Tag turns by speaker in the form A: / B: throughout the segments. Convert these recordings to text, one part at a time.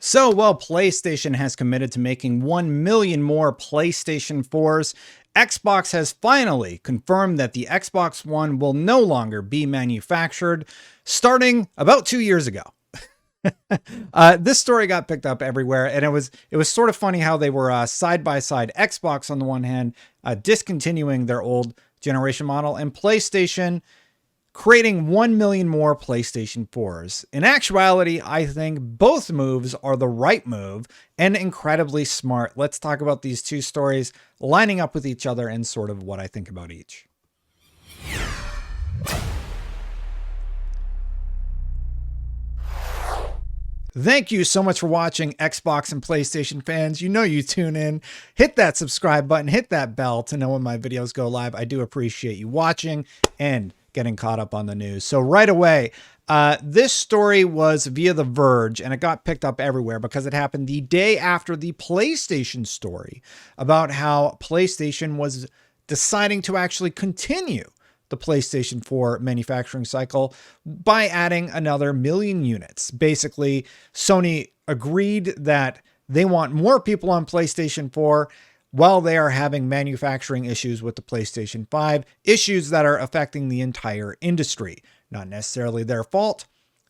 A: So, while PlayStation has committed to making 1 million more PlayStation 4s, Xbox has finally confirmed that the Xbox One will no longer be manufactured starting about 2 years ago. This story got picked up everywhere, and it was sort of funny how they were side by side. Xbox on the one hand discontinuing their old generation model, and PlayStation creating 1 million more PlayStation 4s. In actuality, I think both moves are the right move and incredibly smart. Let's talk about these two stories lining up with each other and sort of what I think about each. Thank you so much for watching, Xbox and PlayStation fans. You know you tune in. Hit that subscribe button, hit that bell to know when my videos go live. I do appreciate you watching and getting caught up on the news. So right away, this story was via The Verge, and it got picked up everywhere because it happened the day after the PlayStation story about how PlayStation was deciding to actually continue the PlayStation 4 manufacturing cycle by adding another million units. Basically, Sony agreed that they want more people on PlayStation 4 while they are having manufacturing issues with the PlayStation 5, issues that are affecting the entire industry. Not necessarily their fault,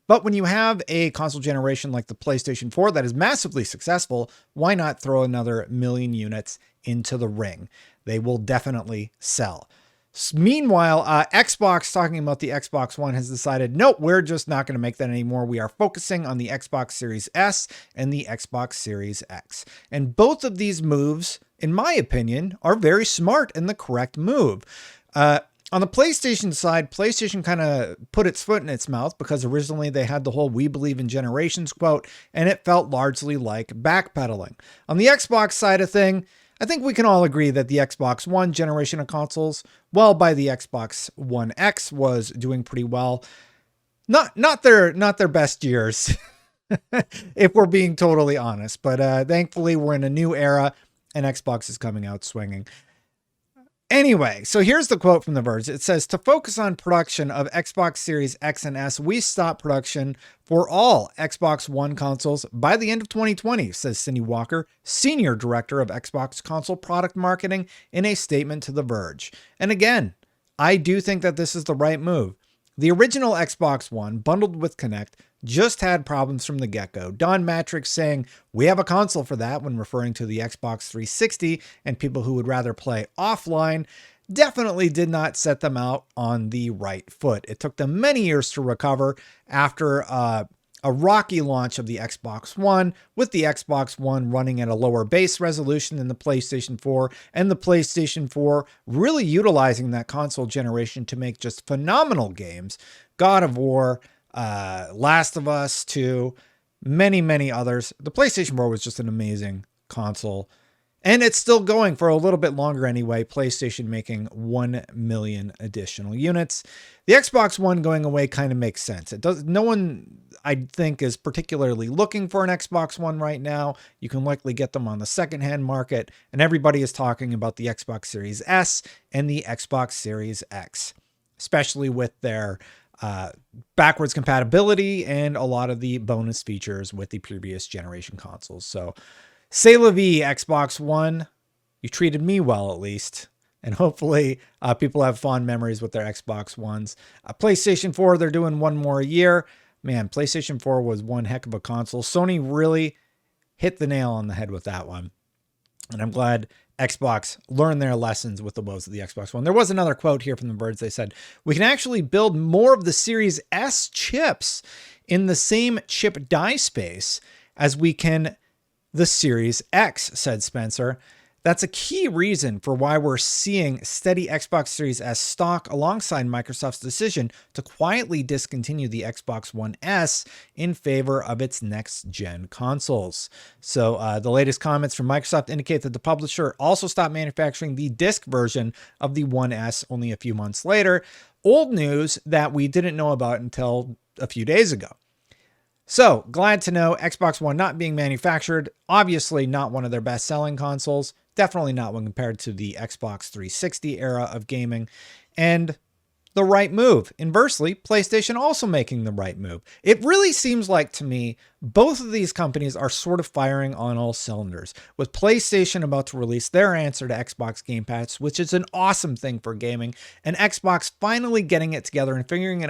A: but when you have a console generation like the PlayStation 4 that is massively successful, why not throw another million units into the ring? They will definitely sell. Meanwhile, Xbox, talking about the Xbox One, has decided, nope, we're just not going to make that anymore. We are focusing on the Xbox Series S and the Xbox Series X. And both of these moves, in my opinion, are very smart and the correct move. On the PlayStation side, PlayStation kind of put its foot in its mouth because originally they had the whole "we believe in generations" quote, and it felt largely like backpedaling. On the Xbox side of thing, I think we can all agree that the Xbox One generation of consoles, well, by the Xbox One X, was doing pretty well. Not their best years, if we're being totally honest. But thankfully, we're in a new era, and Xbox is coming out swinging. Anyway, so here's the quote from The Verge. It says, "To focus on production of Xbox Series X and S, we stopped production for all Xbox One consoles by the end of 2020, says Cindy Walker, Senior Director of Xbox Console Product Marketing, in a statement to The Verge." And again, I do think that this is the right move. The original Xbox One, bundled with Kinect, just had problems from the get-go. Don Matrix saying, "We have a console for that," when referring to the Xbox 360 and people who would rather play offline, definitely did not set them out on the right foot. It took them many years to recover after a rocky launch of the Xbox One, with the Xbox One running at a lower base resolution than the PlayStation 4, and the PlayStation 4 really utilizing that console generation to make just phenomenal games. God of War, Last of Us 2, many others. The PlayStation 4 was just an amazing console. And it's still going for a little bit longer anyway. PlayStation making 1 million additional units. The Xbox One going away kind of makes sense. No one, I think, is particularly looking for an Xbox One right now. You can likely get them on the secondhand market, and everybody is talking about the Xbox Series S and the Xbox Series X, especially with their backwards compatibility and a lot of the bonus features with the previous generation consoles. So, c'est la vie, Xbox One. You treated me well, at least. And hopefully people have fond memories with their Xbox Ones. PlayStation 4, they're doing one more year. Man, PlayStation 4 was one heck of a console. Sony really hit the nail on the head with that one. And I'm glad Xbox learned their lessons with the woes of the Xbox One. There was another quote here from The Verge. They said, "We can actually build more of the Series S chips in the same chip die space as we can the Series X," said Spencer. "That's a key reason for why we're seeing steady Xbox Series S stock alongside Microsoft's decision to quietly discontinue the Xbox One S in favor of its next-gen consoles." So the latest comments from Microsoft indicate that the publisher also stopped manufacturing the disc version of the One S only a few months later. Old news that we didn't know about until a few days ago. So, glad to know Xbox One not being manufactured. Obviously not one of their best-selling consoles. Definitely not when compared to the Xbox 360 era of gaming. And the right move. Inversely, PlayStation also making the right move. It really seems like to me, both of these companies are sort of firing on all cylinders, with PlayStation about to release their answer to Xbox Game Pass, which is an awesome thing for gaming, and Xbox finally getting it together and figuring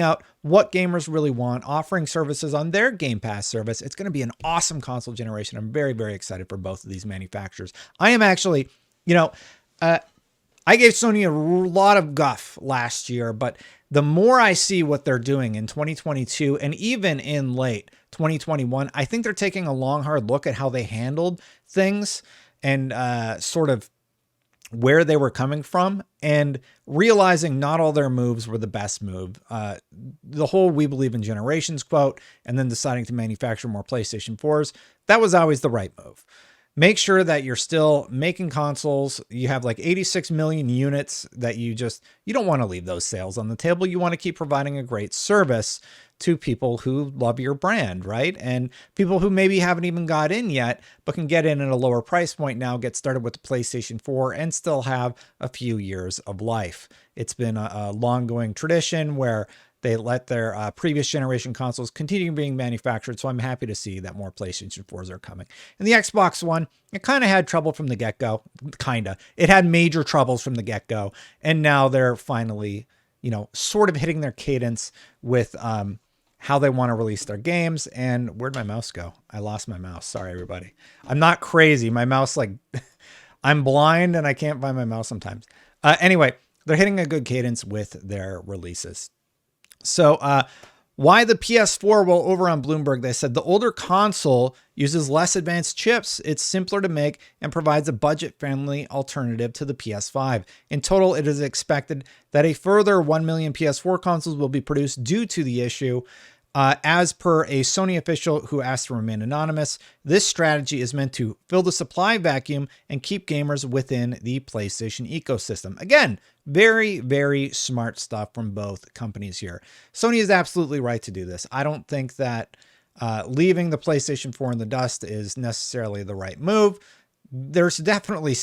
A: out what gamers really want, offering services on their Game Pass service. It's going to be an awesome console generation. I'm very, very excited for both of these manufacturers. I am actually, I gave Sony a lot of guff last year, but the more I see what they're doing in 2022 and even in late 2021, I think they're taking a long, hard look at how they handled things and sort of where they were coming from and realizing not all their moves were the best move. The whole "we believe in generations" quote, and then deciding to manufacture more PlayStation 4s, that was always the right move. Make sure that you're still making consoles. You have like 86 million units that you don't want to leave those sales on the table. You want to keep providing a great service to people who love your brand, right? And people who maybe haven't even got in yet, but can get in at a lower price point now, get started with the PlayStation 4 and still have a few years of life. It's been a long-going tradition where they let their previous generation consoles continue being manufactured, so I'm happy to see that more PlayStation 4s are coming. And the Xbox One, it kind of had trouble from the get-go. It had major troubles from the get-go, and now they're finally, sort of hitting their cadence with how they want to release their games. And where'd my mouse go? I lost my mouse. Sorry, everybody. I'm not crazy. My mouse, I'm blind and I can't find my mouse sometimes. Anyway, they're hitting a good cadence with their releases. So why the PS4? Well, over on Bloomberg, they said the older console uses less advanced chips. It's simpler to make and provides a budget-friendly alternative to the PS5. In total, it is expected that a further 1 million PS4 consoles will be produced due to the issue. As per a Sony official who asked to remain anonymous, this strategy is meant to fill the supply vacuum and keep gamers within the PlayStation ecosystem. Again, very, very smart stuff from both companies here. Sony is absolutely right to do this. I don't think that leaving the PlayStation 4 in the dust is necessarily the right move. There's definitely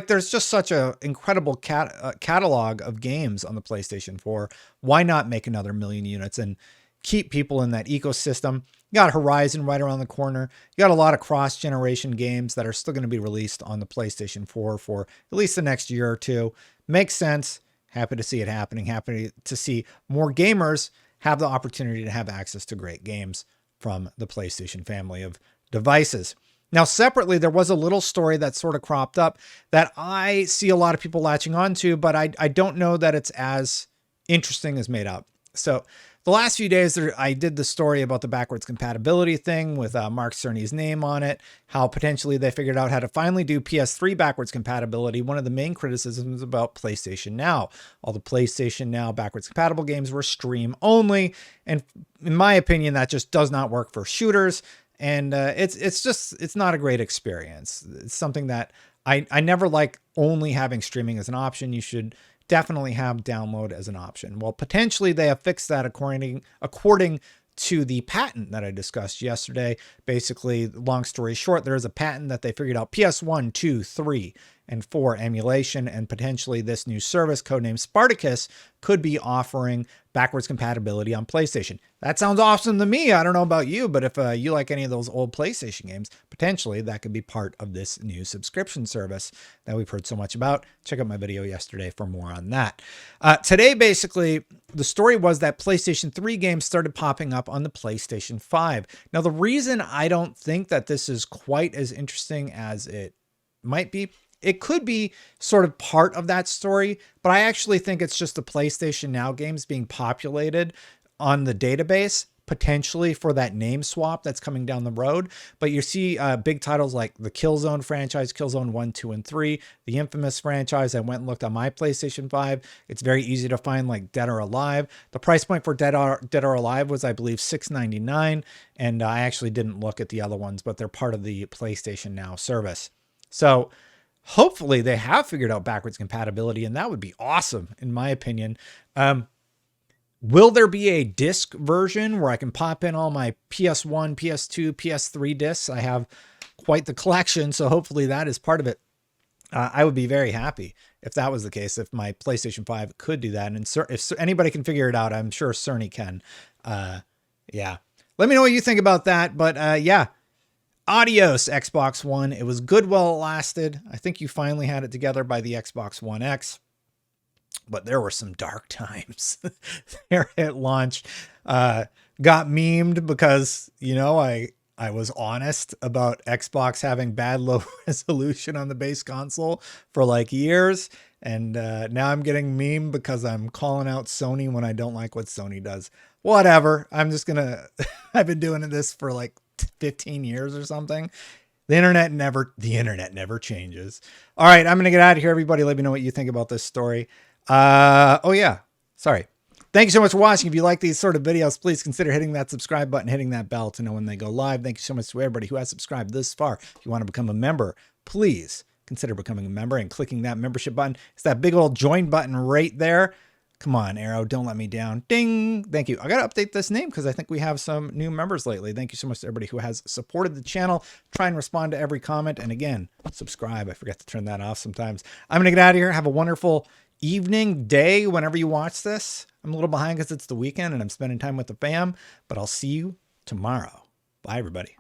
A: there's just such an incredible catalog of games on the PlayStation 4. Why not make another million units and keep people in that ecosystem? You got Horizon right around the corner. You got a lot of cross-generation games that are still going to be released on the PlayStation 4 for at least the next year or two. Makes sense. Happy to see it happening. Happy to see more gamers have the opportunity to have access to great games from the PlayStation family of devices. Now, separately, there was a little story that sort of cropped up that I see a lot of people latching onto, but I don't know that it's as interesting as made up. So the last few days, I did the story about the backwards compatibility thing with Mark Cerny's name on it, how potentially they figured out how to finally do PS3 backwards compatibility. One of the main criticisms about PlayStation Now. All the PlayStation Now backwards compatible games were stream only. And in my opinion, that just does not work for shooters. And it's not a great experience. It's something that I never like only having streaming as an option. You should definitely have download as an option. Well, potentially they have fixed that according to the patent that I discussed yesterday. Basically, long story short, there is a patent that they figured out PS1, 2, 3, and 4 emulation, and potentially this new service codenamed Spartacus could be offering backwards compatibility on PlayStation. That sounds awesome to me. I don't know about you, but if you like any of those old PlayStation games, potentially that could be part of this new subscription service that we've heard so much about. Check out my video yesterday for more on that. Today, basically, the story was that PlayStation 3 games started popping up on the PlayStation 5. Now, the reason I don't think that this is quite as interesting as it might be, it could be sort of part of that story, but I actually think it's just the PlayStation Now games being populated on the database, potentially for that name swap that's coming down the road. But you see big titles like the Killzone franchise, Killzone 1, 2, and 3, the Infamous franchise. I went and looked on my PlayStation 5. It's very easy to find, like Dead or Alive. The price point for Dead or Alive was, I believe, $6.99, and I actually didn't look at the other ones, but they're part of the PlayStation Now service. So hopefully they have figured out backwards compatibility, and that would be awesome, in my opinion. Will there be a disc version where I can pop in all my PS1, PS2, PS3 discs? I have quite the collection, so hopefully that is part of it. I would be very happy if that was the case, if my PlayStation 5 could do that. And if anybody can figure it out, I'm sure Sony can. Yeah. Let me know what you think about that. But yeah, adios, Xbox One. It was good while it lasted. I think you finally had it together by the Xbox One X. But there were some dark times there at launch. Got memed because, you know, I was honest about Xbox having bad low resolution on the base console for like years. And now I'm getting memed because I'm calling out Sony when I don't like what Sony does. Whatever. I'm just going to, I've been doing this for like 15 years or something. The internet never changes. All right. I'm going to get out of here. Everybody, let me know what you think about this story. Oh yeah. Sorry. Thank you so much for watching. If you like these sort of videos, please consider hitting that subscribe button, hitting that bell to know when they go live. Thank you so much to everybody who has subscribed this far. If you want to become a member, please consider becoming a member and clicking that membership button. It's that big old join button right there. Come on, Arrow, don't let me down. Ding. Thank you. I got to update this name because I think we have some new members lately. Thank you so much to everybody who has supported the channel. Try and respond to every comment. And again, subscribe. I forget to turn that off sometimes. I'm going to get out of here. Have a wonderful evening, day, whenever you watch this. I'm a little behind because it's the weekend and I'm spending time with the fam, but I'll see you tomorrow. Bye, everybody.